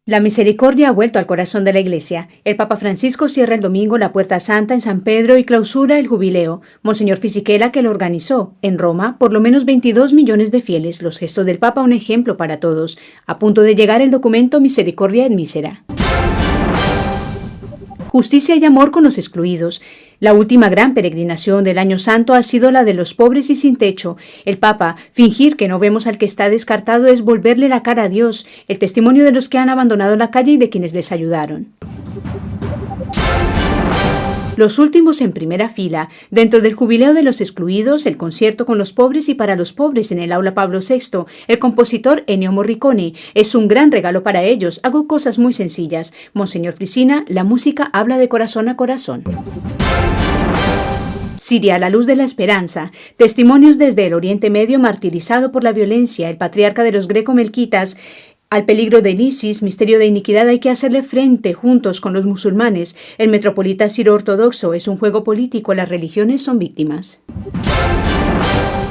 La misericordia ha vuelto al corazón de la Iglesia. El Papa Francisco cierra el domingo la Puerta Santa en San Pedro y clausura el jubileo. Monseñor Fisichella, que lo organizó. En Roma, por lo menos 22 millones de fieles. Los gestos del Papa un ejemplo para todos. A punto de llegar el documento Misericordia et Misera. Justicia y amor con los excluidos. La última gran peregrinación del Año Santo ha sido la de los pobres y sin techo. El Papa, fingir que no vemos al que está descartado es volverle la cara a Dios, el testimonio de los que han abandonado la calle y de quienes les ayudaron. Los últimos en primera fila, dentro del jubileo de los excluidos, el concierto con los pobres y para los pobres en el aula Pablo VI, el compositor Ennio Morricone. Es un gran regalo para ellos, hago cosas muy sencillas. Monseñor Frisina, la música habla de corazón a corazón. Siria, la luz de la esperanza. Testimonios desde el Oriente Medio martirizado por la violencia, el patriarca de los greco-melquitas. Al peligro del ISIS, misterio de iniquidad, hay que hacerle frente juntos con los musulmanes. El metropolita siro-ortodoxo es un juego político, las religiones son víctimas.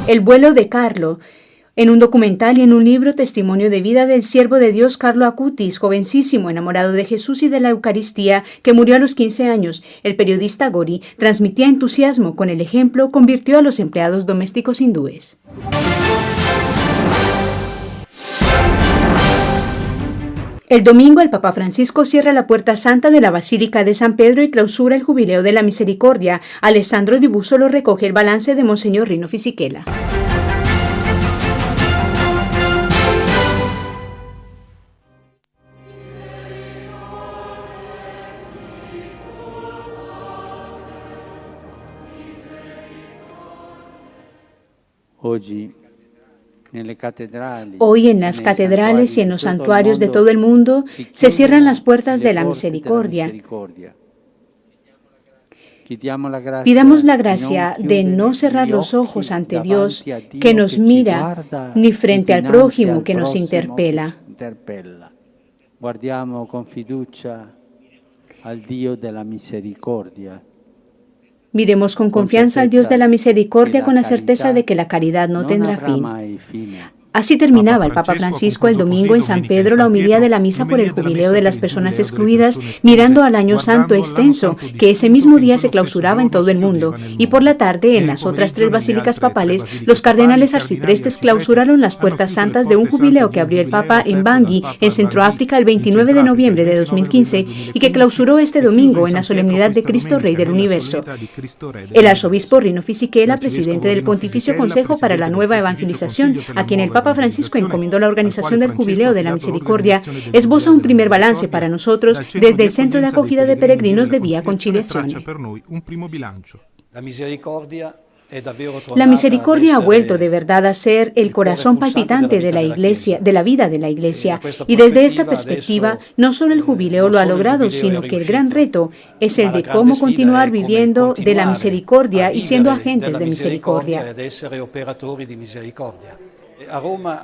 El vuelo de Carlo. En un documental y en un libro, testimonio de vida del siervo de Dios Carlo Acutis, jovencísimo, enamorado de Jesús y de la Eucaristía, que murió a los 15 años. El periodista Gori transmitía entusiasmo con el ejemplo, convirtió a los empleados domésticos hindúes. El domingo, el Papa Francisco cierra la Puerta Santa de la Basílica de San Pedro y clausura el Jubileo de la Misericordia. Alessandro Di Bussolo recoge el balance de Monseñor Rino Fisichella. Hoy en las catedrales y en los santuarios de todo el mundo se cierran las puertas de la misericordia. Pidamos la gracia de no cerrar los ojos ante Dios que nos mira, ni frente al prójimo que nos interpela. Guardiamo con fiducia al Dio della misericordia. Miremos con confianza al Dios de la misericordia con la certeza de que la caridad no tendrá fin. Así terminaba el Papa Francisco el domingo en San Pedro la homilía de la misa por el jubileo de las personas excluidas, mirando al Año Santo extenso, que ese mismo día se clausuraba en todo el mundo. Y por la tarde, en las otras 3 basílicas papales, los cardenales arciprestes clausuraron las puertas santas de un jubileo que abrió el Papa en Bangui, en Centroáfrica, el 29 de noviembre de 2015, y que clausuró este domingo en la solemnidad de Cristo Rey del Universo. El arzobispo Rino Fisichella, presidente del Pontificio Consejo para la Nueva Evangelización, a quien el Papa Francisco encomendó la organización del Jubileo de la Misericordia, esboza un primer balance para nosotros desde el Centro de Acogida de Peregrinos de Vía Conciliazione. La misericordia ha vuelto de verdad a ser el corazón palpitante de la Iglesia, de la vida de la Iglesia, y desde esta perspectiva no solo el jubileo lo ha logrado, sino que el gran reto es el de cómo continuar viviendo de la misericordia y siendo agentes de misericordia.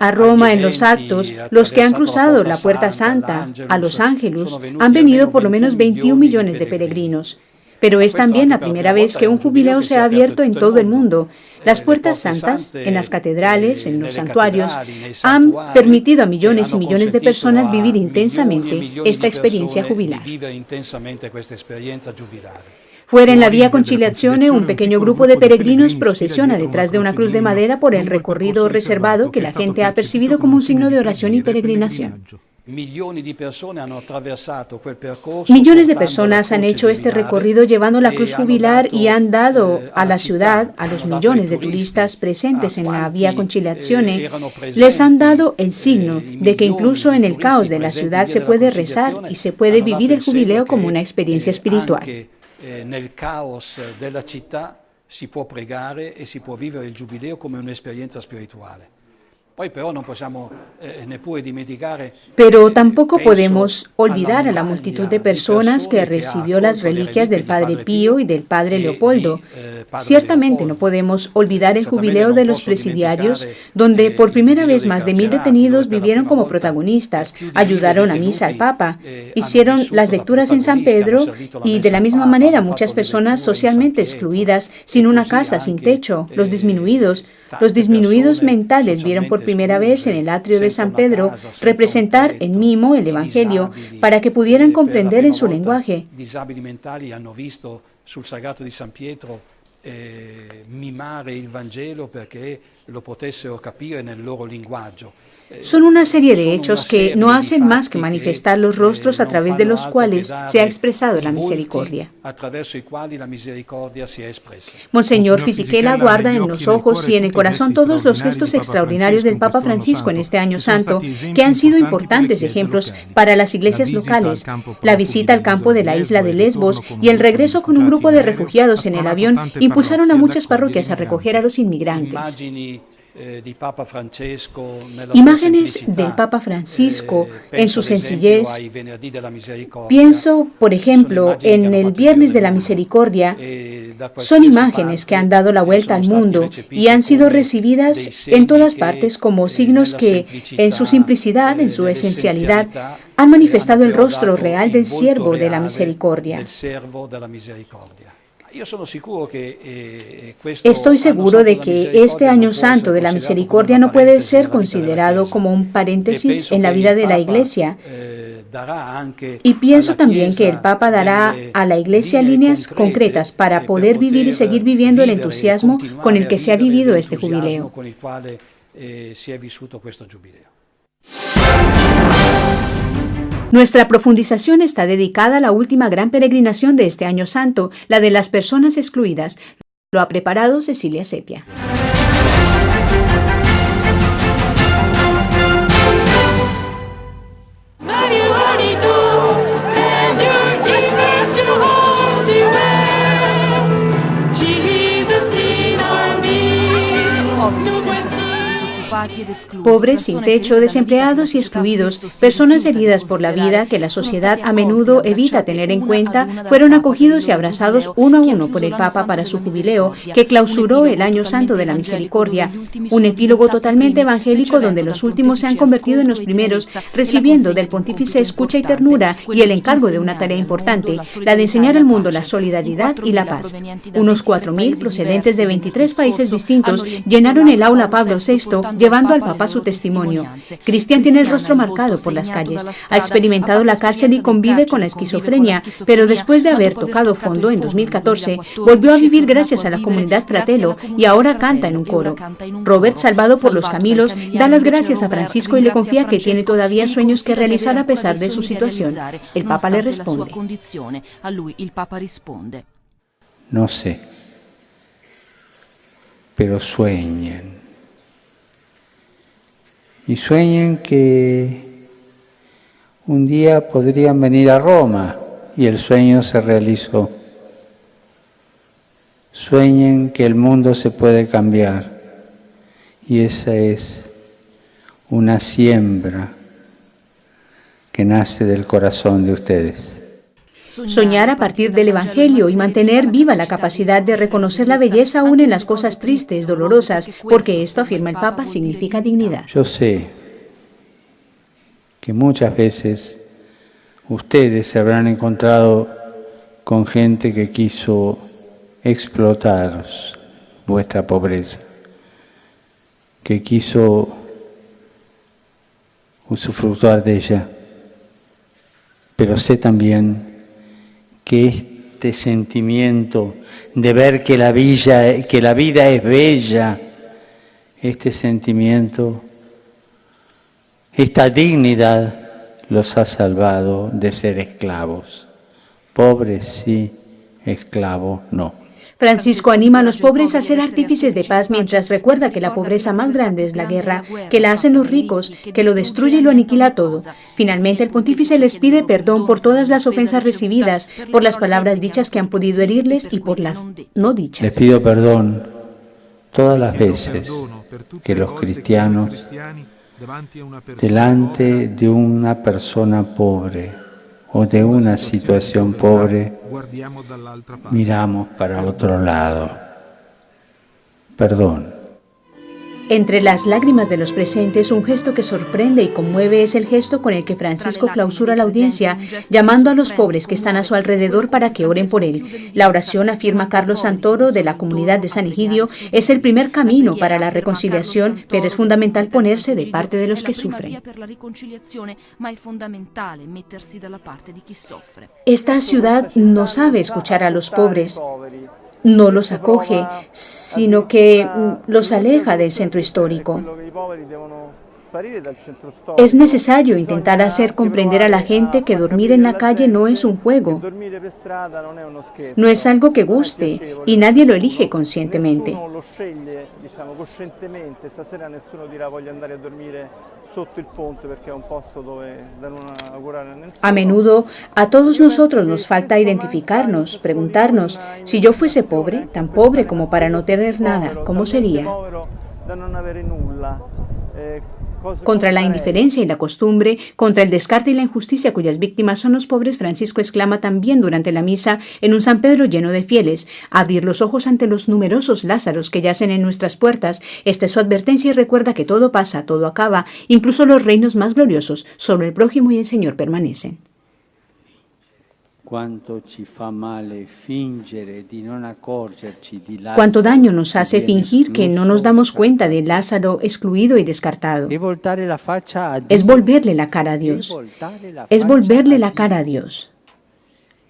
A Roma, en los actos, los que han cruzado la Puerta Santa, a los Ángelus, han venido por lo menos 21 millones de peregrinos. Pero es también la primera vez que un jubileo se ha abierto en todo el mundo. Las puertas santas, en las catedrales, en los santuarios, han permitido a millones y millones de personas vivir intensamente esta experiencia jubilar. Fuera en la Vía Conciliazione, un pequeño grupo de peregrinos procesiona detrás de una cruz de madera por el recorrido reservado que la gente ha percibido como un signo de oración y peregrinación. Millones de personas han hecho este recorrido llevando la cruz jubilar y han dado a la ciudad, a los millones de turistas presentes en la Vía Conciliazione, les han dado el signo de que incluso en el caos de la ciudad se puede rezar y se puede vivir el jubileo como una experiencia espiritual. Nel caos della città si può pregare e si può vivere il giubileo come un'esperienza spirituale. Pero tampoco podemos olvidar a la multitud de personas que recibió las reliquias del Padre Pío y del Padre Leopoldo. Ciertamente no podemos olvidar el jubileo de los presidiarios, donde por primera vez más de 1000 detenidos vivieron como protagonistas, ayudaron a misa al Papa, hicieron las lecturas en San Pedro y de la misma manera muchas personas socialmente excluidas, sin una casa, sin techo, los disminuidos mentales vieron por primera vez en el atrio de San Pedro representar en mimo el Evangelio para que pudieran comprender en su lenguaje. Disabili mentali hanno visto sul Sagrato di San Pietro mimare il Vangelo perché lo potessero capire nel loro linguaggio. Son una serie de hechos que no hacen más que manifestar los rostros a través de los cuales se ha expresado la misericordia. Monseñor Fisichella guarda en los ojos y en el corazón todos los gestos extraordinarios del Papa Francisco en este año santo, que han sido importantes ejemplos para las iglesias locales. La visita al campo de la isla de Lesbos y el regreso con un grupo de refugiados en el avión impulsaron a muchas parroquias a recoger a los inmigrantes. Imágenes del Papa Francisco en su sencillez. Pienso, por ejemplo, en el Viernes de la Misericordia. Son imágenes que han dado la vuelta al mundo y han sido recibidas en todas partes como signos que, en su simplicidad, en su esencialidad, han manifestado el rostro real del siervo de la misericordia. Estoy seguro de que este año santo de la misericordia no puede ser considerado como un paréntesis en la vida de la Iglesia. Y pienso también que el Papa dará a la Iglesia líneas concretas para poder vivir y seguir viviendo el entusiasmo con el que se ha vivido este jubileo. Nuestra profundización está dedicada a la última gran peregrinación de este año santo, la de las personas excluidas. Lo ha preparado Cecilia Sepia. Pobres, sin techo, desempleados y excluidos, personas heridas por la vida que la sociedad a menudo evita tener en cuenta, fueron acogidos y abrazados uno a uno por el Papa para su jubileo, que clausuró el Año Santo de la Misericordia, un epílogo totalmente evangélico donde los últimos se han convertido en los primeros, recibiendo del pontífice escucha y ternura y el encargo de una tarea importante, la de enseñar al mundo la solidaridad y la paz. Unos 4.000 procedentes de 23 países distintos llenaron el aula Pablo VI, llevando al Papa su testimonio. Cristian tiene el rostro marcado por las calles, ha experimentado la cárcel y convive con la esquizofrenia, pero después de haber tocado fondo en 2014, volvió a vivir gracias a la comunidad Fratello y ahora canta en un coro. Robert, salvado por los Camilos, da las gracias a Francisco y le confía que tiene todavía sueños que realizar a pesar de su situación. El Papa le responde: No sé, pero sueñen. Y sueñen que un día podrían venir a Roma y el sueño se realizó. Sueñen que el mundo se puede cambiar y esa es una siembra que nace del corazón de ustedes. Soñar a partir del Evangelio y mantener viva la capacidad de reconocer la belleza aún en las cosas tristes, dolorosas, porque esto, afirma el Papa, significa dignidad. Yo sé que muchas veces ustedes se habrán encontrado con gente que quiso explotar vuestra pobreza, que quiso usufructuar de ella, pero sé también que este sentimiento de ver que la vida es bella, este sentimiento, esta dignidad los ha salvado de ser esclavos. Pobres sí, esclavos no. Francisco anima a los pobres a ser artífices de paz mientras recuerda que la pobreza más grande es la guerra, que la hacen los ricos, que lo destruye y lo aniquila todo. Finalmente, el pontífice les pide perdón por todas las ofensas recibidas, por las palabras dichas que han podido herirles y por las no dichas. Les pido perdón todas las veces que los cristianos, delante de una persona pobre o de una situación pobre, miramos para otro lado. Perdón. Entre las lágrimas de los presentes, un gesto que sorprende y conmueve es el gesto con el que Francisco clausura la audiencia, llamando a los pobres que están a su alrededor para que oren por él. La oración, afirma Carlos Santoro, de la comunidad de San Egidio, es el primer camino para la reconciliación, pero es fundamental ponerse de parte de los que sufren. Esta ciudad no sabe escuchar a los pobres. No los acoge, sino que los aleja del centro histórico. Es necesario intentar hacer comprender a la gente que dormir en la calle no es un juego, no es algo que guste y nadie lo elige conscientemente. A menudo a todos nosotros nos falta identificarnos, preguntarnos, si yo fuese pobre, tan pobre como para no tener nada, ¿cómo sería? Contra la indiferencia y la costumbre, contra el descarte y la injusticia cuyas víctimas son los pobres, Francisco exclama también durante la misa en un San Pedro lleno de fieles: abrir los ojos ante los numerosos Lázaros que yacen en nuestras puertas. Esta es su advertencia y recuerda que todo pasa, todo acaba, incluso los reinos más gloriosos, solo el prójimo y el Señor permanecen. Cuánto daño nos hace fingir que no nos damos cuenta de Lázaro excluido y descartado. Es volverle la cara a Dios. Es volverle la cara a Dios.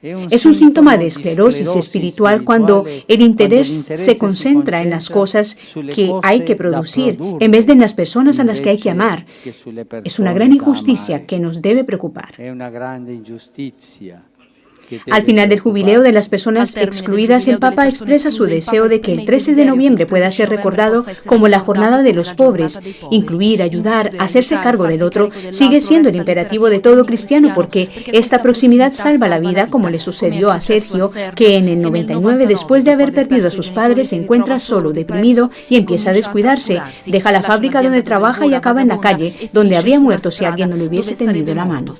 Es un síntoma de esclerosis espiritual cuando el interés se concentra en las cosas que hay que producir en vez de en las personas a las que hay que amar. Es una gran injusticia que nos debe preocupar. Al final del jubileo de las personas excluidas, el Papa expresa su deseo de que el 13 de noviembre pueda ser recordado como la jornada de los pobres. Incluir, ayudar, hacerse cargo del otro sigue siendo el imperativo de todo cristiano, porque esta proximidad salva la vida, como le sucedió a Sergio, que en el 99, después de haber perdido a sus padres, se encuentra solo, deprimido y empieza a descuidarse. Deja la fábrica donde trabaja y acaba en la calle, donde habría muerto si alguien no le hubiese tendido la mano.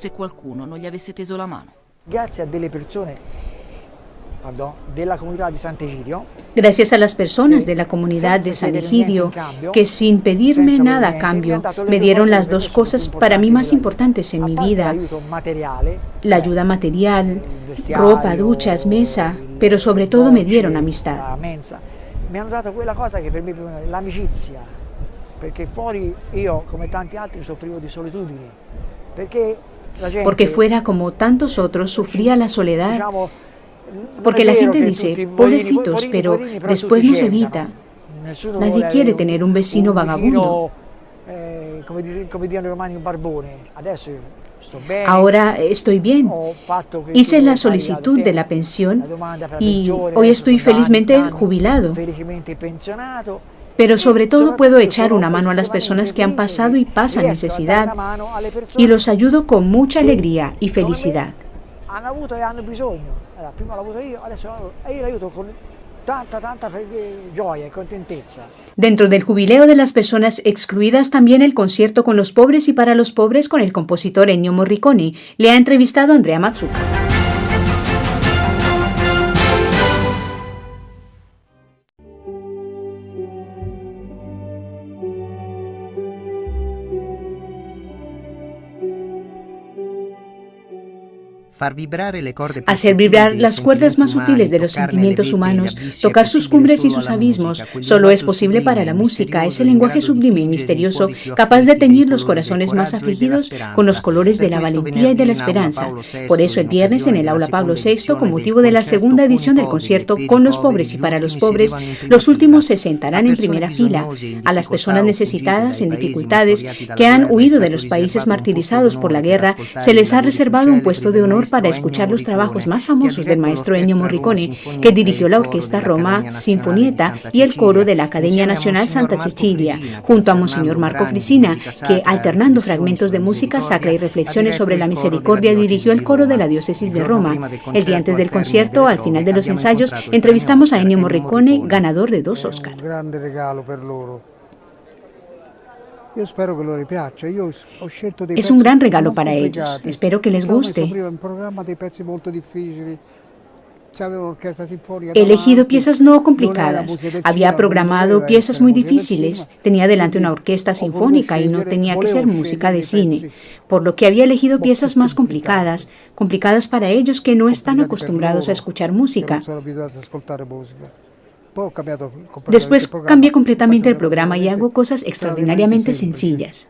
Gracias a las personas de la comunidad de San Egidio, que sin pedirme nada a cambio, me dieron las dos cosas para mí más importantes en mi vida: la ayuda material, ropa, duchas, mesa, pero sobre todo me dieron amistad. Me hanno dato quella cosa che per me è l'amicizia, perché fuori io, come tanti altri, soffrivo di solitudine, porque fuera como tantos otros sufría la soledad, porque la gente dice, pobrecitos, pero después nos evita. Nadie quiere tener un vecino vagabundo. Ahora estoy bien. Hice la solicitud de la pensión y hoy estoy felizmente jubilado. Pero sobre todo puedo echar una mano a las personas que han pasado y pasan necesidad, y los ayudo con mucha alegría y felicidad. Dentro del jubileo de las personas excluidas, también el concierto con los pobres y para los pobres con el compositor Ennio Morricone. Le ha entrevistado Andrea Mazzucca. Hacer vibrar las cuerdas más sutiles de los sentimientos humanos, tocar sus cumbres y sus abismos, solo es posible para la música. Es el lenguaje sublime y misterioso, capaz de teñir los corazones más afligidos con los colores de la valentía y de la esperanza. Por eso el viernes en el Aula Pablo VI, con motivo de la segunda edición del concierto Con los pobres y para los pobres, los últimos se sentarán en primera fila. A las personas necesitadas, en dificultades, que han huido de los países martirizados por la guerra, se les ha reservado un puesto de honor para escuchar los trabajos más famosos del maestro Ennio Morricone, que dirigió la Orquesta Roma Sinfonietta y el coro de la Accademia Nacional Santa Cecilia, junto a Monseñor Marco Frisina, que, alternando fragmentos de música sacra y reflexiones sobre la misericordia, dirigió el coro de la diócesis de Roma. El día antes del concierto, al final de los ensayos, entrevistamos a Ennio Morricone, ganador de 2 Oscar. Es un gran regalo para ellos. Espero que les guste. He elegido piezas no complicadas. Había programado piezas muy difíciles. Tenía delante una orquesta sinfónica y no tenía que ser música de cine, por lo que había elegido piezas más complicadas para ellos que no están acostumbrados a escuchar música. Después cambié completamente el programa y hago cosas extraordinariamente sencillas.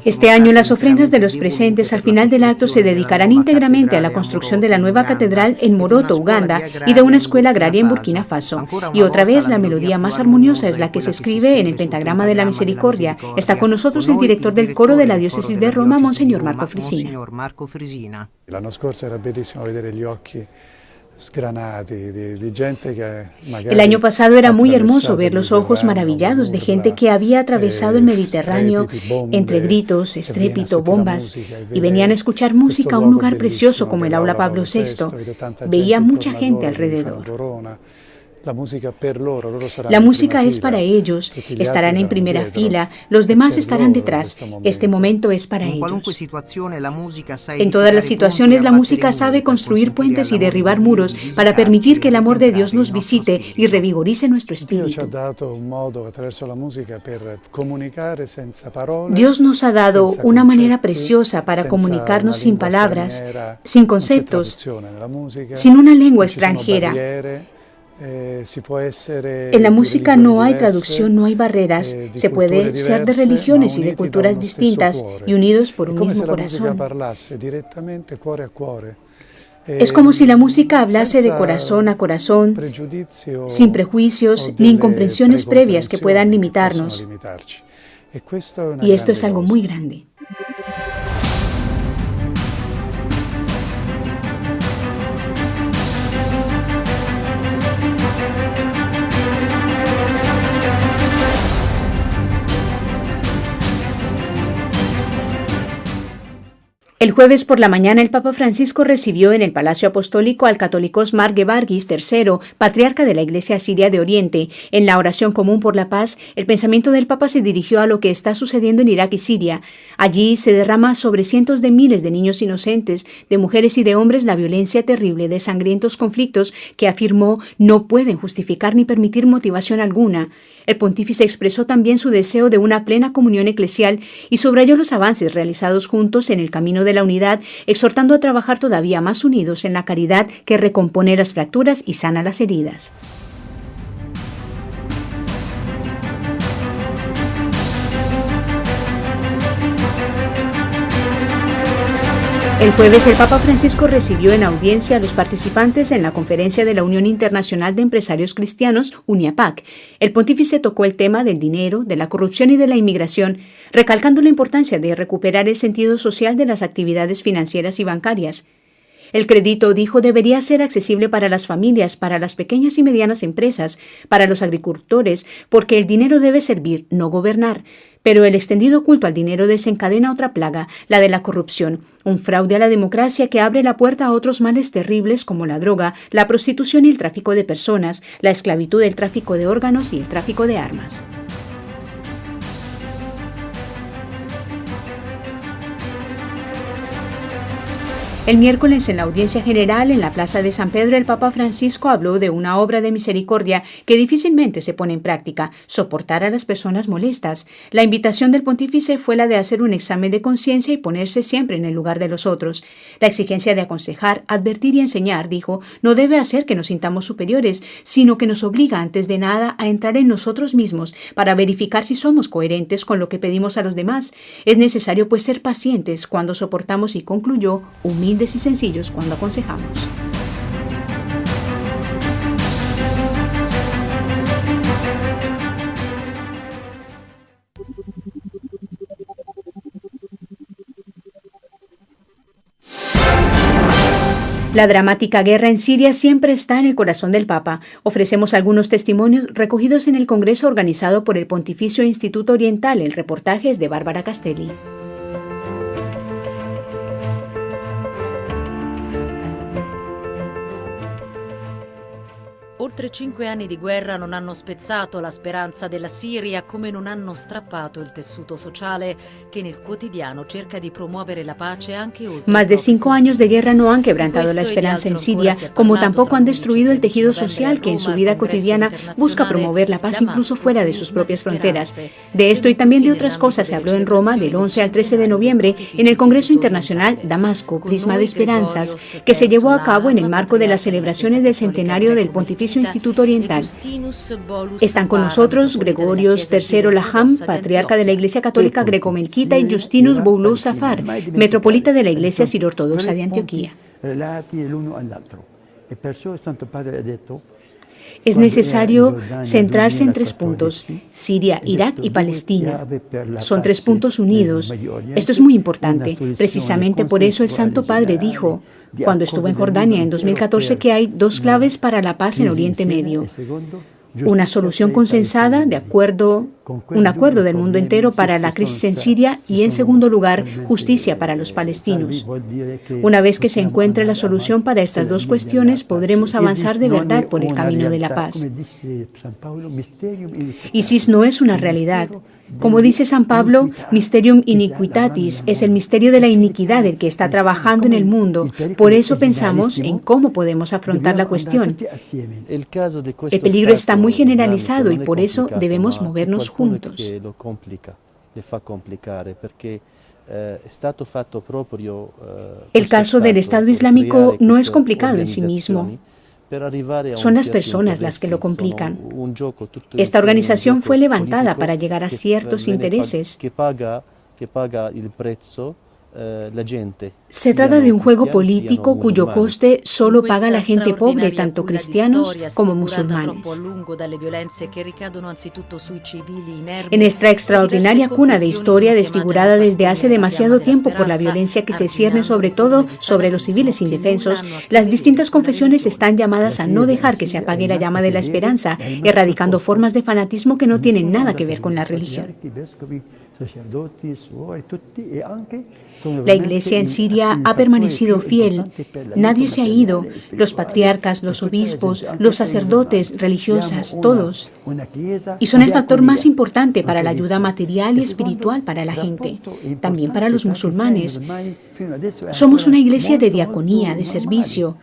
Este año las ofrendas de los presentes al final del acto se dedicarán íntegramente a la construcción de la nueva catedral en Moroto, Uganda, y de una escuela agraria en Burkina Faso. Y otra vez la melodía más armoniosa es la que se escribe en el pentagrama de la misericordia. Está con nosotros el director del coro de la diócesis de Roma, Monseñor Marco Frisina. L'anno scorso era bellissimo vedere gli occhi sgranati di gente que El año pasado era muy hermoso ver los ojos maravillados de gente que había atravesado el Mediterráneo entre gritos, estrépito, bombas, y venían a escuchar música a un lugar precioso como el Aula Pablo VI. Veía mucha gente alrededor. La música es para ellos, estarán en primera fila, los demás estarán detrás. Este momento es para ellos. En todas las situaciones la música sabe construir puentes y derribar muros para permitir que el amor de Dios nos visite y revigorice nuestro espíritu. Dios nos ha dado una manera preciosa para comunicarnos sin palabras, sin conceptos, sin una lengua extranjera. En la música no hay traducción, no hay barreras. Se puede ser de religiones y de culturas distintas y unidos por un mismo corazón. Es como si la música hablase de corazón a corazón, sin prejuicios ni incomprensiones previas que puedan limitarnos. Y esto es algo muy grande. El jueves por la mañana el Papa Francisco recibió en el Palacio Apostólico al Catholicos Mark Gevargis III, patriarca de la Iglesia Siria de Oriente. En la oración común por la paz, el pensamiento del Papa se dirigió a lo que está sucediendo en Irak y Siria. Allí se derrama sobre cientos de miles de niños inocentes, de mujeres y de hombres la violencia terrible de sangrientos conflictos que afirmó no pueden justificar ni permitir motivación alguna. El pontífice expresó también su deseo de una plena comunión eclesial y subrayó los avances realizados juntos en el camino de la unidad, exhortando a trabajar todavía más unidos en la caridad que recompone las fracturas y sana las heridas. El jueves el Papa Francisco recibió en audiencia a los participantes en la conferencia de la Unión Internacional de Empresarios Cristianos, UNIAPAC. El pontífice tocó el tema del dinero, de la corrupción y de la inmigración, recalcando la importancia de recuperar el sentido social de las actividades financieras y bancarias. El crédito, dijo, debería ser accesible para las familias, para las pequeñas y medianas empresas, para los agricultores, porque el dinero debe servir, no gobernar. Pero el extendido culto al dinero desencadena otra plaga, la de la corrupción, un fraude a la democracia que abre la puerta a otros males terribles como la droga, la prostitución y el tráfico de personas, la esclavitud, el tráfico de órganos y el tráfico de armas. El miércoles, en la audiencia general en la Plaza de San Pedro, el Papa Francisco habló de una obra de misericordia que difícilmente se pone en práctica, soportar a las personas molestas. La invitación del pontífice fue la de hacer un examen de conciencia y ponerse siempre en el lugar de los otros. La exigencia de aconsejar, advertir y enseñar, dijo, no debe hacer que nos sintamos superiores, sino que nos obliga antes de nada a entrar en nosotros mismos para verificar si somos coherentes con lo que pedimos a los demás. Es necesario, pues, ser pacientes cuando soportamos, y concluyó, humildes y sencillos cuando aconsejamos. La dramática guerra en Siria siempre está en el corazón del Papa. Ofrecemos algunos testimonios recogidos en el congreso organizado por el Pontificio Instituto Oriental. El reportaje es de Bárbara Castelli. Oltre 5 anni di guerra non hanno spezzato la speranza della Siria, come non hanno strappato il tessuto sociale que nel quotidiano cerca di promuovere la pace anche oltre. Más de 5 años de guerra no han quebrantado la esperanza en Siria, como tampoco han destruido el tejido social que en su vida cotidiana busca promover la paz incluso fuera de sus propias fronteras. De esto y también de otras cosas se habló en Roma del 11 al 13 de noviembre en el Congreso Internacional Damasco, Prisma de Esperanzas, que se llevó a cabo en el marco de las celebraciones del centenario del Pontificio Instituto Oriental. Están con nosotros Gregorios III Laham, patriarca de la Iglesia Católica Greco-Melquita, y Justinus Boulou Safar, metropolita de la Iglesia Siro-Ortodoxa de Antioquía. Es necesario centrarse en 3 puntos: Siria, Irak y Palestina. Son 3 puntos unidos. Esto es muy importante. Precisamente por eso el Santo Padre dijo, cuando estuvo en Jordania en 2014, que hay 2 claves para la paz en Oriente Medio. Una solución consensada, un acuerdo del mundo entero para la crisis en Siria y, en segundo lugar, justicia para los palestinos. Una vez que se encuentre la solución para estas 2 cuestiones, podremos avanzar de verdad por el camino de la paz. ISIS no es una realidad. Como dice San Pablo, Mysterium Iniquitatis es el misterio de la iniquidad el que está trabajando en el mundo. Por eso pensamos en cómo podemos afrontar la cuestión. El peligro está muy generalizado y por eso debemos movernos juntos. El caso del Estado Islámico no es complicado en sí mismo. Son las personas las que lo complican. Esta organización fue levantada para llegar a ciertos intereses. Se trata de un juego político cuyo coste solo paga la gente pobre, tanto cristianos como musulmanes. En esta extraordinaria cuna de historia desfigurada desde hace demasiado tiempo por la violencia que se cierne sobre todo sobre los civiles indefensos, las distintas confesiones están llamadas a no dejar que se apague la llama de la esperanza, erradicando formas de fanatismo que no tienen nada que ver con la religión. La Iglesia en Siria ha permanecido fiel. Nadie se ha ido. Los patriarcas, los obispos, los sacerdotes, religiosas, todos. Y son el factor más importante para la ayuda material y espiritual para la gente, también para los musulmanes. Somos una iglesia de diaconía, de servicio.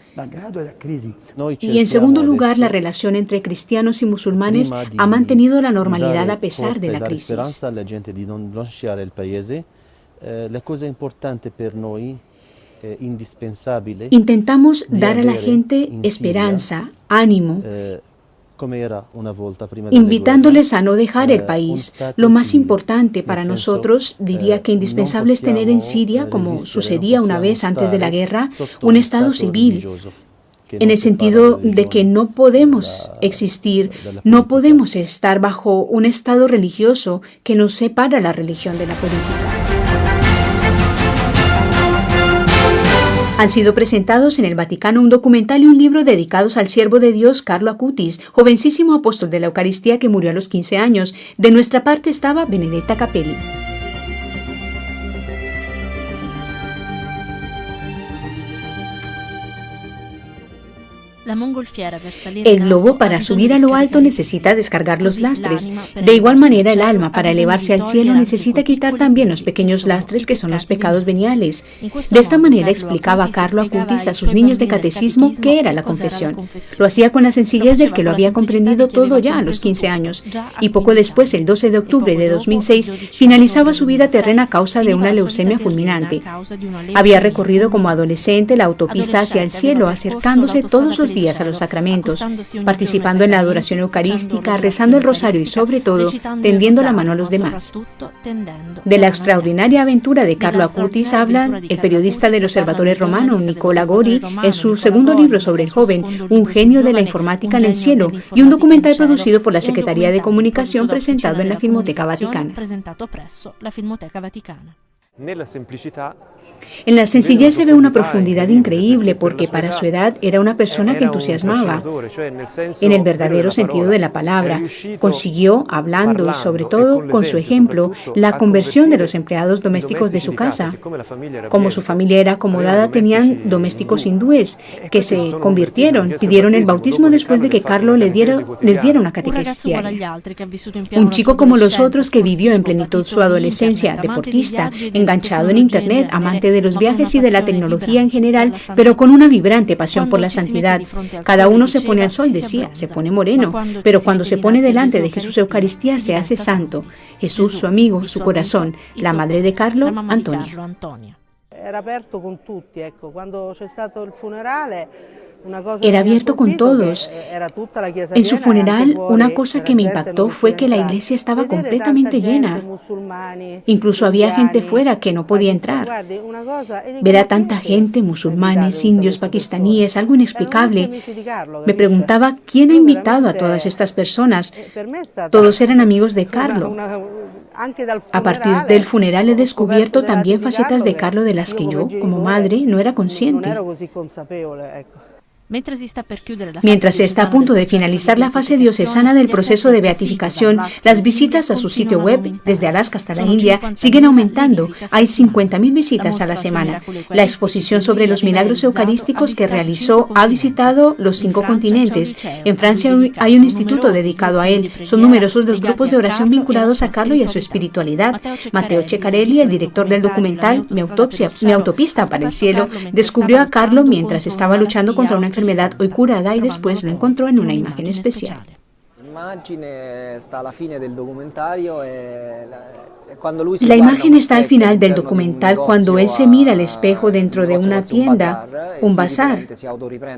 Y en segundo lugar, la relación entre cristianos y musulmanes ha mantenido la normalidad a pesar de la crisis. Intentamos dar a la gente esperanza, ánimo, invitándoles a no dejar el país. Lo más importante para nosotros, diría que indispensable, es tener en Siria, como sucedía una vez antes de la guerra, un Estado civil, en el sentido de que no podemos existir, no podemos estar bajo un Estado religioso que nos separa la religión de la política. Han sido presentados en el Vaticano un documental y un libro dedicados al siervo de Dios Carlo Acutis, jovencísimo apóstol de la Eucaristía que murió a los 15 años. De nuestra parte estaba Benedetta Capelli. El globo para subir a lo alto necesita descargar los lastres. De igual manera, el alma para elevarse al cielo necesita quitar también los pequeños lastres que son los pecados veniales. De esta manera explicaba Carlo Acutis a sus niños de catecismo qué era la confesión. Lo hacía con la sencillez del que lo había comprendido todo ya a los 15 años. Y poco después, el 12 de octubre de 2006, finalizaba su vida terrena a causa de una leucemia fulminante. Había recorrido como adolescente la autopista hacia el cielo, acercándose todos los días a los sacramentos, participando en la adoración eucarística, rezando el rosario y, sobre todo, tendiendo la mano a los demás. De la extraordinaria aventura de Carlo Acutis hablan el periodista del Osservatore Romano, Nicola Gori, en su segundo libro sobre el joven, Un genio de la informática en el cielo, y un documental producido por la Secretaría de Comunicación presentado en la Filmoteca Vaticana. En la sencillez se ve una profundidad increíble porque para su edad era una persona que entusiasmaba. En el verdadero sentido de la palabra, consiguió, hablando y sobre todo con su ejemplo, la conversión de los empleados domésticos de su casa. Como su familia era acomodada, tenían domésticos hindúes que se convirtieron, pidieron el bautismo después de que Carlo les diera una catequesis diaria. Un chico como los otros que vivió en plenitud su adolescencia, deportista, enganchado en Internet, amante de los viajes y de la tecnología en general, pero con una vibrante pasión por la santidad. Cada uno se pone al sol, decía, se pone moreno, pero cuando se pone delante de Jesús Eucaristía se hace santo. Jesús, su amigo, su corazón, la madre de Carlo, Antonia. Era abierto con tutti, ecco, quando c'è stato il funerale. Era abierto con todos. En su funeral, una cosa que me impactó fue que la iglesia estaba completamente llena. Incluso había gente fuera que no podía entrar. Ver a tanta gente, musulmanes, indios, pakistaníes, algo inexplicable. Me preguntaba quién ha invitado a todas estas personas. Todos eran amigos de Carlo. A partir del funeral he descubierto también facetas de Carlo de las que yo, como madre, no era consciente. Mientras se está a punto de finalizar la fase diocesana del proceso de beatificación, las visitas a su sitio web, desde Alaska hasta la India, siguen aumentando. Hay 50.000 visitas a la semana. La exposición sobre los milagros eucarísticos que realizó ha visitado los 5 continentes. En Francia hay un instituto dedicado a él. Son numerosos los grupos de oración vinculados a Carlo y a su espiritualidad. Matteo Ceccarelli, el director del documental Mi autopista para el cielo, descubrió a Carlo mientras estaba luchando contra una enfermedad hoy curada y después lo encontró en una imagen especial. La imagen está al final del documental cuando él se mira al espejo dentro de una tienda, un bazar.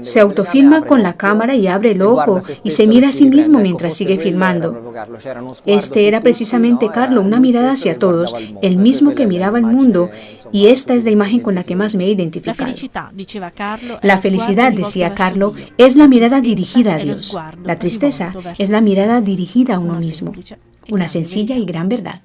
Se autofilma con la cámara y abre el ojo y se mira a sí mismo mientras sigue filmando. Este era precisamente Carlo, una mirada hacia todos, el mismo que miraba el mundo, y esta es la imagen con la que más me he identificado. La felicidad, decía Carlo, es la mirada dirigida a Dios. La tristeza es la mirada dirigida a uno mismo. Una sencilla y gran verdad.